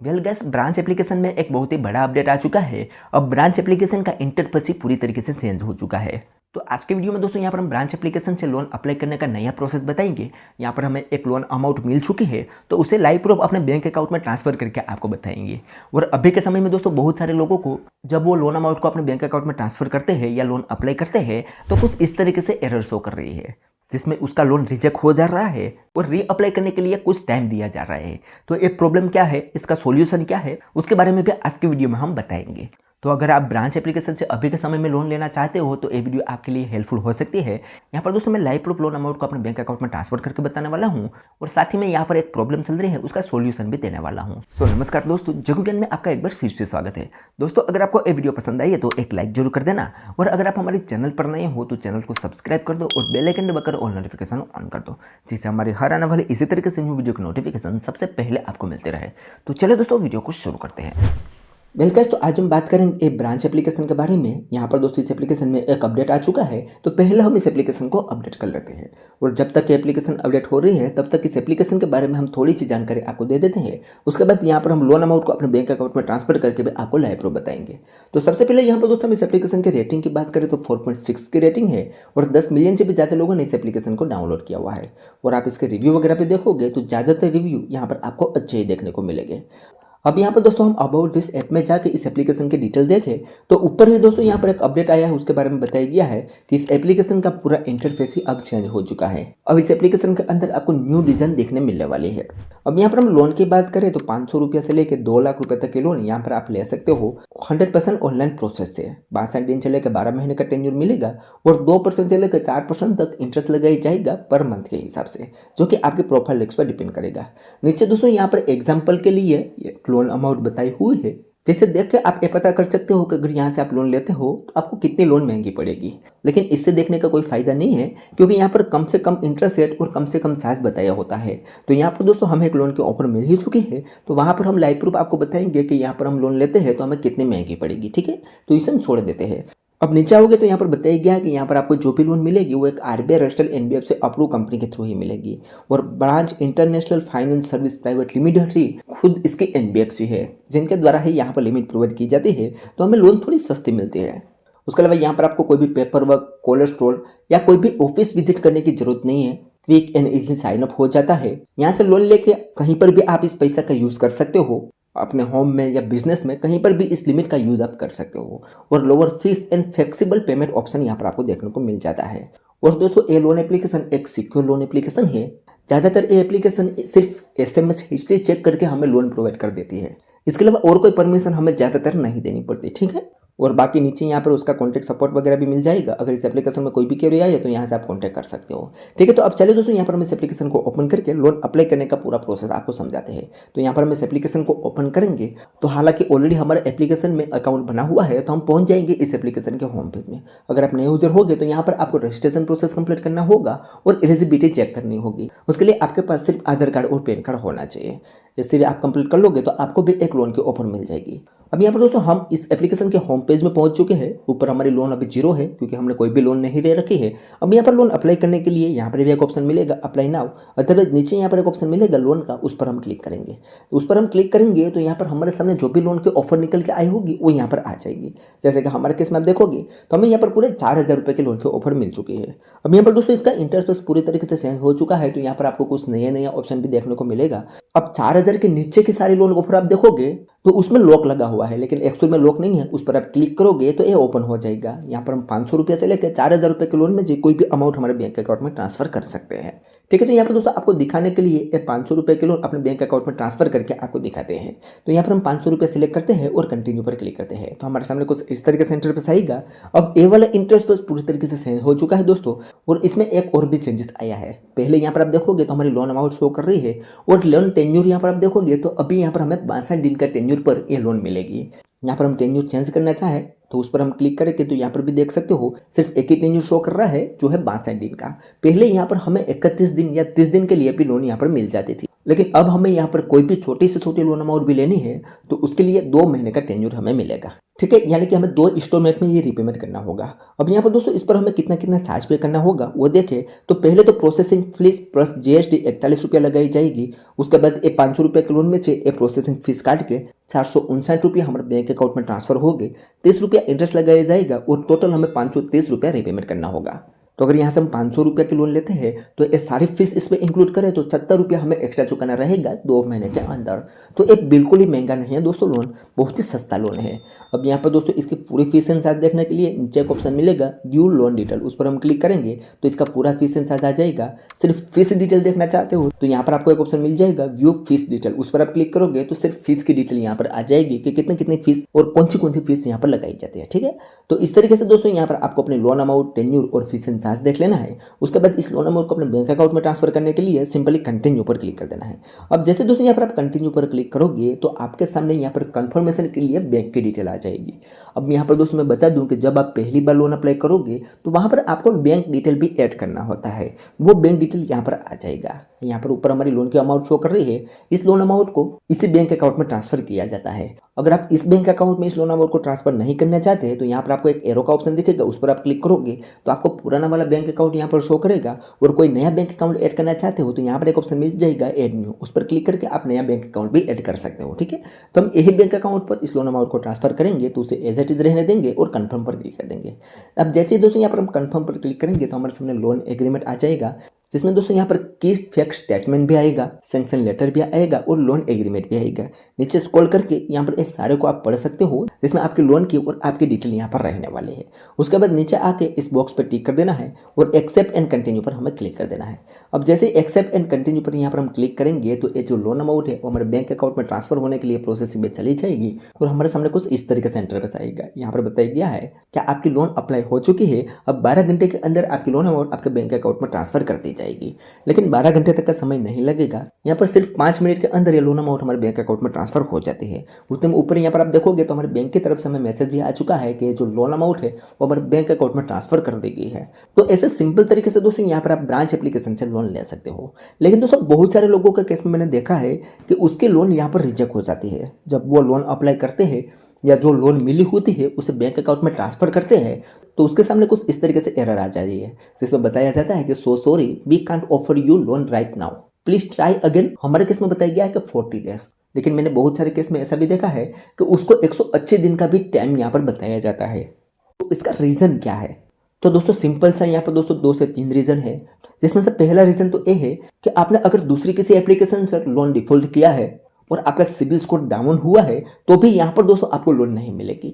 Well gas branch application में एक बहुत ही बड़ा अपडेट आ चुका है। अब ब्रांच एप्लीकेशन का इंटरफेस ही पूरी तरीके से चेंज हो चुका है। तो आज के वीडियो में दोस्तों यहाँ पर हम ब्रांच एप्लीकेशन से लोन अप्लाई करने का नया प्रोसेस बताएंगे। यहाँ पर हमें एक लोन अमाउंट मिल चुकी है तो उसे लाइव प्रूफ अपने बैंक अकाउंट में ट्रांसफर करके आपको बताएंगे। और अभी के समय में दोस्तों बहुत सारे लोगों को जब वो लोन अमाउंट को अपने बैंक अकाउंट में ट्रांसफर करते हैं या लोन अप्लाई करते हैं तो कुछ इस तरीके से एरर शो कर रही है, जिसमें उसका लोन रिजेक्ट हो जा रहा है और रीअप्लाई करने के लिए कुछ टाइम दिया जा रहा है। तो ये प्रॉब्लम क्या है, इसका सॉल्यूशन क्या है, उसके बारे में भी आज की वीडियो में हम बताएंगे। तो अगर आप ब्रांच एप्लीकेशन से अभी के समय में लोन लेना चाहते हो तो ये वीडियो आपके लिए हेल्पफुल हो सकती है। यहाँ पर दोस्तों मैं लाइव प्रूफ लोन अमाउंट को अपने बैंक अकाउंट में ट्रांसफर करके बताने वाला हूँ और साथ ही में यहाँ पर एक प्रॉब्लम चल रही है उसका सॉल्यूशन भी देने वाला हूँ। सो नमस्कार दोस्तों, जगू ज्ञान में आपका एक बार फिर से स्वागत है। दोस्तों अगर आपको ये वीडियो पसंद आई है तो एक लाइक जरूर कर देना और अगर आप हमारे चैनल पर नए हो तो चैनल को सब्सक्राइब कर दो और बेल आइकन दबाकर ऑल नोटिफिकेशन ऑन कर दो, जिससे हमारे हर आने वाले इसी तरीके से न्यू वीडियो की नोटिफिकेशन सबसे पहले आपको मिलते रहे। तो चलिए दोस्तों वीडियो को शुरू करते हैं। वेलकम। तो आज हम बात करेंगे एक ब्रांच एप्लीकेशन के बारे में। यहाँ पर दोस्तों इस एप्लीकेशन में एक अपडेट आ चुका है तो पहले हम इस एप्लीकेशन को अपडेट कर लेते हैं और जब तक ये एप्लीकेशन अपडेट हो रही है तब तक इस एप्लीकेशन के बारे में हम थोड़ी सी जानकारी आपको दे देते हैं। उसके बाद यहाँ पर हम लोन अमाउंट को अपने बैंक अकाउंट में ट्रांसफर करके भी आपको लाइव प्रूफ बताएंगे। तो सबसे पहले यहाँ पर दोस्तों हम इस एप्लीकेशन की रेटिंग की बात करें तो 4.6 की रेटिंग है और 10 मिलियन से भी ज़्यादा लोगों ने इस एप्लीकेशन को डाउनलोड किया हुआ है। और आप इसके रिव्यू वगैरह पे देखोगे तो ज़्यादातर रिव्यू यहाँ पर आपको अच्छे ही देखने को मिलेंगे। अब यहाँ पर दोस्तों हम अबाउट दिस ऐप में जाके इस एप्लीकेशन की डिटेल देखें तो ऊपर भी दोस्तों यहाँ पर एक अपडेट आया है, उसके बारे में बताया गया है कि इस एप्लीकेशन का पूरा इंटरफेस ही अब चेंज हो चुका है। अब इस एप्लीकेशन के अंदर आपको न्यू डिजाइन देखने मिलने वाली है। अब यहाँ पर हम लोन की बात करें तो 500 रुपये से लेकर 2 लाख रुपए तक के लोन यहाँ पर आप ले सकते हो 100% ऑनलाइन प्रोसेस से। 62 दिन से लेकर 12 महीने का टेन्योर मिलेगा और 2% से लेकर 4% तक इंटरेस्ट लगाई जाएगा पर मंथ के हिसाब से, जो कि आपके प्रोफाइल रिस्क पर डिपेंड करेगा। नीचे दोस्तों यहाँ पर एग्जाम्पल के लिए लोन अमाउंट बताई हुई है, जिसे देख के आप ये पता कर सकते हो कि अगर यहाँ से आप लोन लेते हो तो आपको कितनी लोन महंगी पड़ेगी। लेकिन इससे देखने का कोई फायदा नहीं है क्योंकि यहाँ पर कम से कम इंटरेस्ट रेट और कम से कम चार्ज बताया होता है। तो यहाँ पर दोस्तों हमें एक लोन की ऑफर मिल ही चुकी है तो वहाँ पर हम लाइव प्रूफ आपको बताएंगे कि यहाँ पर हम लोन लेते हैं तो हमें कितनी महंगी पड़ेगी। ठीक है, तो इसे हम छोड़ देते हैं। अब नीचे आओगे तो यहाँ पर बताया गया है कि यहाँ पर आपको जो भी लोन मिलेगी वो एक RBI registered NBFC approve company के थ्रू ही मिलेगी और Branch International Finance Service Private Limited ही खुद इसकी एनबीएफसी है, जिनके द्वारा ही यहाँ पर लिमिट प्रोवाइड की जाती है तो हमें लोन थोड़ी सस्ती मिलती है। उसके अलावा यहाँ पर आपको कोई भी पेपर वर्क, कोलेस्ट्रॉल या कोई भी ऑफिस विजिट करने की जरूरत नहीं है। Quick and easy sign up हो जाता है। यहाँ से लोन लेके कहीं पर भी आप इस पैसा का यूज कर सकते हो, अपने होम में या बिजनेस में कहीं पर भी इस लिमिट का यूज आप कर सकते हो और lower fees and flexible pavement option यहाँ पर आपको देखने को मिल जाता है। और दोस्तों ये लोन एप्लीकेशन एक सिक्योर लोन एप्लीकेशन है। ज़्यादातर ये एप्लीकेशन सिर्फ एसएमएस हिस्ट्री चेक करके हमें लोन प्रोवाइड कर देती है। इसके अलावा और कोई परमिशन हमें ज़्यादातर नहीं देनी पड़ती। ठीक है, और बाकी नीचे यहाँ पर उसका कॉन्टैक्ट सपोर्ट वगैरह भी मिल जाएगा। अगर इस एप्लीकेशन में कोई भी क्वेरी आए तो यहाँ से आप कॉन्टैक्ट कर सकते हो। ठीक है, तो अब चलिए दोस्तों यहाँ पर हम इस एप्लीकेशन को ओपन करके लोन अप्लाई करने का पूरा प्रोसेस आपको समझाते हैं। तो यहाँ पर हम इस एप्लीकेशन को ओपन करेंगे तो हालांकि ऑलरेडी हमारे एप्लीकेशन में अकाउंट बना हुआ है तो हम पहुँच जाएंगे इस एप्लीकेशन के होम पेज में। अगर आप नए यूजर होगे तो यहाँ पर आपको रजिस्ट्रेशन प्रोसेस कंप्लीट करना होगा और एलिजिबिलिटी चेक करनी होगी। उसके लिए आपके पास सिर्फ आधार कार्ड और पैन कार्ड होना चाहिए। इसलिए आप कंप्लीट कर लोगे तो आपको भी एक लोन की ऑफर मिल जाएगी। अब यहाँ पर दोस्तों हम इस एप्लीकेशन के होम पेज में पहुंच चुके हैं। ऊपर हमारी लोन अभी 0 है क्योंकि हमने कोई भी लोन नहीं ले रखी है। अब यहाँ पर लोन अप्लाई करने के लिए यहाँ पर भी एक ऑप्शन मिलेगा अप्लाई नाउ, अदरवाइज नीचे यहाँ पर एक ऑप्शन मिलेगा लोन का, उस पर हम क्लिक करेंगे। उस पर हम क्लिक करेंगे तो यहाँ पर हमारे सामने जो भी लोन की ऑफर निकल के आई होगी वो यहाँ पर आ जाएगी। जैसे कि हमारे केस में आप देखोगे तो हमें यहाँ पर पूरे 4000 रुपये की लोन की ऑफर मिल चुकी है। अब यहाँ पर दोस्तों इसका इंटरफेस पूरी तरीके से चेंज हो चुका है तो यहाँ पर आपको कुछ नया ऑप्शन भी देखने को मिलेगा। अब 4000 के नीचे की सारी लोन ऑफर आप देखोगे तो उसमें लॉक लगा हुआ है, लेकिन एक्चुअल में लॉक नहीं है। उस पर आप क्लिक करोगे तो ये ओपन हो जाएगा। यहाँ पर हम 500 रुपये से लेकर 4000 रुपये के लोन में जो कोई भी अमाउंट हमारे बैंक अकाउंट में ट्रांसफर कर सकते हैं। ठीक है, तो यहाँ पर दोस्तों आपको दिखाने के लिए ये 500 रुपये के लोन अपने बैंक अकाउंट में ट्रांसफर करके आपको दिखाते हैं। तो यहाँ पर हम 500 रुपये सिलेक्ट करते हैं और कंटिन्यू पर क्लिक करते हैं तो हमारे सामने कुछ इस तरीके से इंटरफेस आएगा। अब ए वाला इंटरफेस पूरी तरीके से चेंज हो चुका है दोस्तों और इसमें एक और भी चेंजेस आया है। पहले यहाँ पर आप देखोगे तो हमारी लोन अमाउंट शो कर रही है और लोन टेन्योर यहाँ पर आप देखोगे तो अभी यहाँ पर हमें 62 दिन का टेन्योर पर ये लोन मिलेगी। यहाँ पर हम टेन्योर चेंज करना चाहें तो उस पर हम क्लिक करेंगे तो यहाँ पर भी देख सकते हो सिर्फ एक ही टेन्योर शो कर रहा है जो है 62 दिन का। पहले यहाँ पर हमें 31 दिन या 30 दिन के लिए भी लोन यहाँ पर मिल जाती थी। लेकिन अब हमें यहाँ पर कोई भी छोटी से छोटी लोन अमाउंट भी लेनी है तो उसके लिए 2 महीने का टेन्योर हमें मिलेगा। ठीक है, यानी कि हमें 2 इंस्टॉलमेंट में ये रीपेमेंट करना होगा। अब यहाँ पर दोस्तों इस पर हमें कितना कितना चार्ज पे करना होगा वो देखें तो पहले तो प्रोसेसिंग फीस प्लस जीएसटी 41 रुपया लगाई जाएगी। उसके बाद ये 500 रुपये के लोन में से ये प्रोसेसिंग फीस काट के 459 रुपये हमारे बैंक अकाउंट में ट्रांसफर हो गए। 30 रुपया इंटरेस्ट लगाया जाएगा और टोटल हमें 530 रुपया रीपेमेंट करना होगा। तो अगर यहाँ से हम 500 रुपये की लोन लेते हैं तो ये सारी फीस इसमें इंक्लूड करें तो 70 रुपया हमें एक्स्ट्रा चुकाना रहेगा 2 महीने के अंदर। तो ये बिल्कुल ही महंगा नहीं है दोस्तों, लोन बहुत ही सस्ता लोन है। अब यहाँ पर दोस्तों इसकी पूरी फीस एंड चार्ज देखने के लिए नीचे एक ऑप्शन मिलेगा व्यू लोन डिटेल, उस पर हम क्लिक करेंगे तो इसका पूरा फीस एंड चार्ज आ जाएगा। सिर्फ फीस डिटेल देखना चाहते हो तो यहाँ पर आपको एक ऑप्शन मिल जाएगा व्यू फीस डिटेल, उस पर आप क्लिक करोगे तो सिर्फ फीस की डिटेल यहाँ पर आ जाएगी कि कितनी कितनी फीस और कौन सी फीस यहाँ पर लगाई जाती है। ठीक है, तो इस तरीके से दोस्तों यहाँ पर आपको अपने लोन अमाउंट, टेन्योर और फीस एंड चार्ज देख लेना है। उसके बाद इस लोन अमाउंट को अपने बैंक अकाउंट में ट्रांसफर करने के लिए सिंपली कंटिन्यू पर क्लिक कर देना है। अब जैसे दोस्तों यहाँ पर आप कंटिन्यू पर क्लिक करोगे तो आपके सामने यहाँ पर कंफर्मेशन के लिए बैंक की डिटेल आ जाएगी। अब यहाँ पर दोस्तों मैं बता दूं कि जब आप पहली बार लोन अप्लाई करोगे तो वहाँ पर आपको बैंक डिटेल भी ऐड करना होता है, वो बैंक डिटेल यहाँ पर आ जाएगा। यहाँ पर ऊपर हमारी लोन की अमाउंट शो कर रही है, इस लोन अमाउंट को इसी बैंक अकाउंट में ट्रांसफर किया जाता है। अगर आप इस बैंक अकाउंट में इस लोन अमाउंट को ट्रांसफर नहीं करना चाहते हैं तो यहाँ पर आपको एक एरो का ऑप्शन दिखेगा, उस पर आप क्लिक करोगे तो आपको पुराना वाला बैंक अकाउंट यहाँ पर शो करेगा। और कोई नया बैंक अकाउंट ऐड करना चाहते हो तो यहाँ पर एक ऑप्शन मिल जाएगा ऐड न्यू, उस पर क्लिक करके आप नया बैंक अकाउंट भी ऐड कर सकते हो। ठीक है, तो हम यही बैंक अकाउंट पर इस लोन अमाउंट को ट्रांसफर करेंगे तो उसे एज इट इज रहने देंगे और कंफर्म पर क्लिक कर देंगे। अब जैसे ही दोस्तों यहाँ पर हम कंफर्म पर क्लिक करेंगे तो हमारे सामने लोन एग्रीमेंट आ जाएगा, जिसमें दोस्तों यहाँ पर की फैक्ट स्टेटमेंट भी आएगा, सैंक्शन लेटर भी आएगा और लोन एग्रीमेंट भी आएगा। नीचे स्क्रॉल करके यहाँ पर इस सारे को आप पढ़ सकते हो, जिसमें आपके लोन की और आपकी डिटेल यहाँ पर रहने वाले हैं। उसके बाद नीचे आके इस बॉक्स पर टिक कर देना है और एक्सेप्ट एंड कंटिन्यू पर हमें क्लिक कर देना है। अब जैसे एक्सेप्ट एंड कंटिन्यू पर यहाँ पर हम क्लिक करेंगे तो ये जो लोन अमाउंट है वो हमारे बैंक अकाउंट में ट्रांसफर होने के लिए प्रोसेसिंग में चली जाएगी और हमारे सामने कुछ इस तरीके से इंटरफेस आएगा। यहाँ पर बताया गया है क्या आपकी लोन अप्लाई हो चुकी है, अब 12 घंटे के अंदर आपकी लोन अमाउंट आपके बैंक अकाउंट में ट्रांसफर कर दी जाएगी। लेकिन 12 घंटे तक का समय नहीं लगेगा, यहाँ पर सिर्फ 5 मिनट के अंदर ये लोन अमाउंट हमारे बैंक अकाउंट में ट्रांसफर हो जाती है। उतने में ऊपर यहाँ पर आप देखोगे तो हमारे बैंक की तरफ से हमें मैसेज भी आ चुका है कि जो लोन अमाउंट है वो हमारे बैंक अकाउंट में ट्रांसफर कर दी गई है। तो ऐसे सिंपल तरीके से दोस्तों यहाँ पर आप ब्रांच एप्लीकेशन से लोन ले सकते हो। लेकिन दोस्तों बहुत सारे लोगों के केस में मैंने देखा है कि उसके लोन यहाँ पर रिजेक्ट हो जाती है। जब वो लोन अप्लाई करते हैं या जो लोन मिली होती है उसे बैंक अकाउंट में ट्रांसफर करते हैं तो उसके सामने कुछ इस तरीके से एरर आ जाती है, जिसमें बताया जाता है कि so sorry we can't offer you loan right now, please try again. हमारे केस में बताया गया है कि 40 डेज, लेकिन मैंने बहुत सारे केस में ऐसा भी देखा है कि उसको 180 दिन का भी टाइम यहाँ पर बताया जाता है। तो इसका रीज़न क्या है? तो दोस्तों सिंपल सा यहाँ पर दोस्तों 2 से 3 रीज़न है, जिसमें से पहला रीज़न तो ये है कि आपने अगर दूसरी किसी एप्लीकेशन से लोन डिफॉल्ट किया है और आपका सिबिल स्कोर डाउन हुआ है तो भी यहाँ पर दोस्तों आपको लोन नहीं मिलेगी,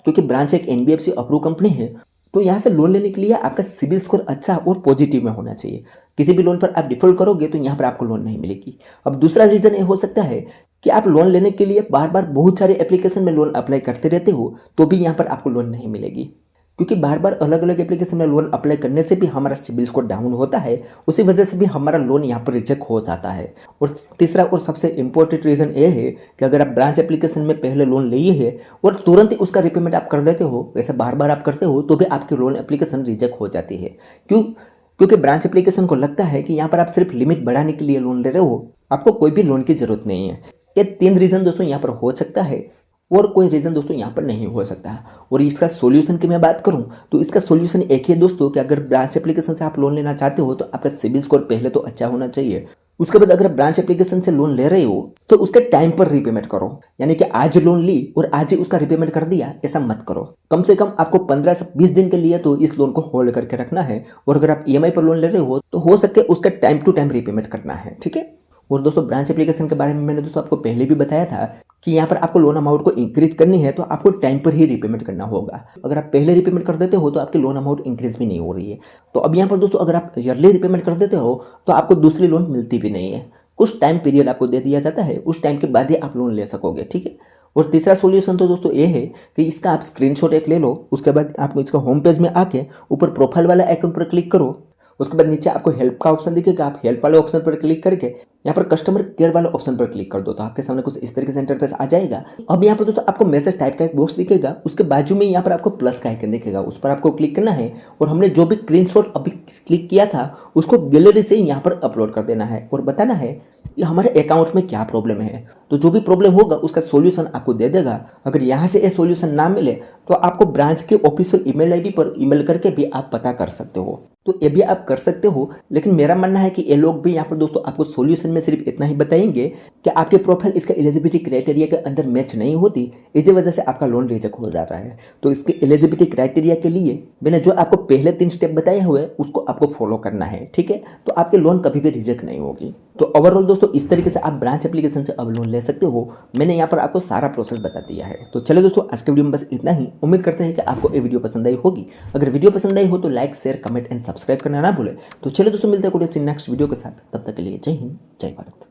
क्योंकि ब्रांच एक NBFC अप्रूव कंपनी है। तो यहाँ से लोन लेने के लिए आपका सिबिल स्कोर अच्छा और पॉजिटिव में होना चाहिए। किसी भी लोन पर आप डिफॉल्ट करोगे तो यहाँ पर आपको लोन नहीं मिलेगी। अब दूसरा रीज़न ये हो सकता है कि आप लोन लेने के लिए बार बार बहुत सारे एप्लीकेशन में लोन अप्लाई करते रहते हो तो भी यहाँ पर आपको लोन नहीं मिलेगी, क्योंकि बार बार अलग अलग एप्लीकेशन में लोन अप्लाई करने से भी हमारा सिबिल स्कोर डाउन होता है, उसी वजह से भी हमारा लोन यहाँ पर रिजेक्ट हो जाता है। और तीसरा और सबसे इम्पोर्टेंट रीज़न ये है कि अगर आप ब्रांच एप्लीकेशन में पहले लोन लिए है और तुरंत ही उसका रिपेमेंट आप कर देते हो, वैसे बार बार आप करते हो तो भी आपकी लोन एप्लीकेशन रिजेक्ट हो जाती है। क्योंकि ब्रांच एप्लीकेशन को लगता है कि यहाँ पर आप सिर्फ लिमिट बढ़ाने के लिए लोन ले रहे हो, आपको कोई भी लोन की जरूरत नहीं है। ये 3 रीज़न दोस्तों यहाँ पर हो सकता है और कोई रीज़न दोस्तों यहाँ पर नहीं हो सकता। और इसका सॉल्यूशन की मैं बात करूँ तो इसका सॉल्यूशन एक ही है दोस्तों कि अगर ब्रांच एप्लीकेशन से आप लोन लेना चाहते हो तो आपका सिबिल स्कोर पहले तो अच्छा होना चाहिए। उसके बाद अगर ब्रांच एप्लीकेशन से लोन ले रहे हो तो उसके टाइम पर रीपेमेंट करो, यानी कि आज लोन ली और आज ही उसका रीपेमेंट कर दिया, ऐसा मत करो। कम से कम आपको 15 से 20 दिन के लिए तो इस लोन को होल्ड करके रखना है। और अगर आप EMI पर लोन ले रहे हो तो हो सके उसका टाइम टू टाइम रीपेमेंट करना है। ठीक है। और दोस्तों ब्रांच एप्लीकेशन के बारे में मैंने दोस्तों आपको पहले भी बताया था कि यहाँ पर आपको लोन अमाउंट को इंक्रीज करनी है तो आपको टाइम पर ही रीपेमेंट करना होगा। अगर आप पहले रीपेमेंट कर देते हो तो आपकी लोन अमाउंट इंक्रीज भी नहीं हो रही है। तो अब यहाँ पर दोस्तों अगर आप ईयरली रीपेमेंट कर देते हो तो आपको दूसरी लोन मिलती भी नहीं है, कुछ टाइम पीरियड आपको दे दिया जाता है, उस टाइम के बाद ही आप लोन ले सकोगे। ठीक है। और तीसरा सॉल्यूशन तो दोस्तों ये है कि इसका आप स्क्रीनशॉट एक ले लो, उसके बाद आप इसका होम पेज में आके ऊपर प्रोफाइल वाला आइकन पर क्लिक करो उसके बाद नीचे आपको हेल्प का ऑप्शन दिखेगा, आप हेल्प वाले ऑप्शन पर क्लिक करके यहाँ पर कस्टमर केयर वाले ऑप्शन पर क्लिक कर दो तो आपके सामने कुछ इस तरीके से इंटरफेस आ जाएगा। अब यहाँ पर दोस्तों आपको मैसेज टाइप का एक बॉक्स दिखेगा, उसके बाजू में यहाँ पर आपको प्लस का आइकन दिखेगा, उस पर आपको क्लिक करना है और हमने जो भी स्क्रीनशॉट अभी क्लिक किया था उसको गैलरी से यहाँ पर अपलोड कर देना है और बताना है कि हमारे अकाउंट में क्या प्रॉब्लम है। तो जो भी प्रॉब्लम होगा उसका सॉल्यूशन आपको दे देगा। अगर यहाँ से ये सॉल्यूशन ना मिले तो आपको ब्रांच के ऑफिशियल ईमेल आईडी पर ईमेल करके भी आप पता कर सकते हो। तो ये भी आप कर सकते हो, लेकिन मेरा मानना है कि ये लोग भी यहाँ पर दोस्तों आपको सॉल्यूशन में सिर्फ इतना ही बताएंगे कि आपके प्रोफाइल इसका एलिजिबिलिटी क्राइटेरिया के अंदर मैच नहीं होती, इसी वजह से आपका लोन रिजेक्ट हो जा रहा है। तो इसके एलिजिबिलिटी क्राइटेरिया के लिए मैंने जो आपको पहले 3 स्टेप बताए हुए उसको आपको फॉलो करना है, ठीक है। तो आपके लोन कभी भी रिजेक्ट नहीं होगी। तो ओवरऑल दोस्तों इस तरीके से आप ब्रांच एप्लीकेशन से अब लोन ले सकते हो। मैंने यहाँ पर आपको सारा प्रोसेस बता दिया है। तो चलो दोस्तों आज के वीडियो में बस इतना ही। उम्मीद करते हैं कि आपको ये वीडियो पसंद आई होगी। अगर वीडियो पसंद आई हो तो like, share, comment and subscribe करना ना भूले। तो चलो दोस्तों मिलते हैं कोई नेक्स्ट वीडियो के साथ, तब तक के लिए जय हिंद, जय भारत।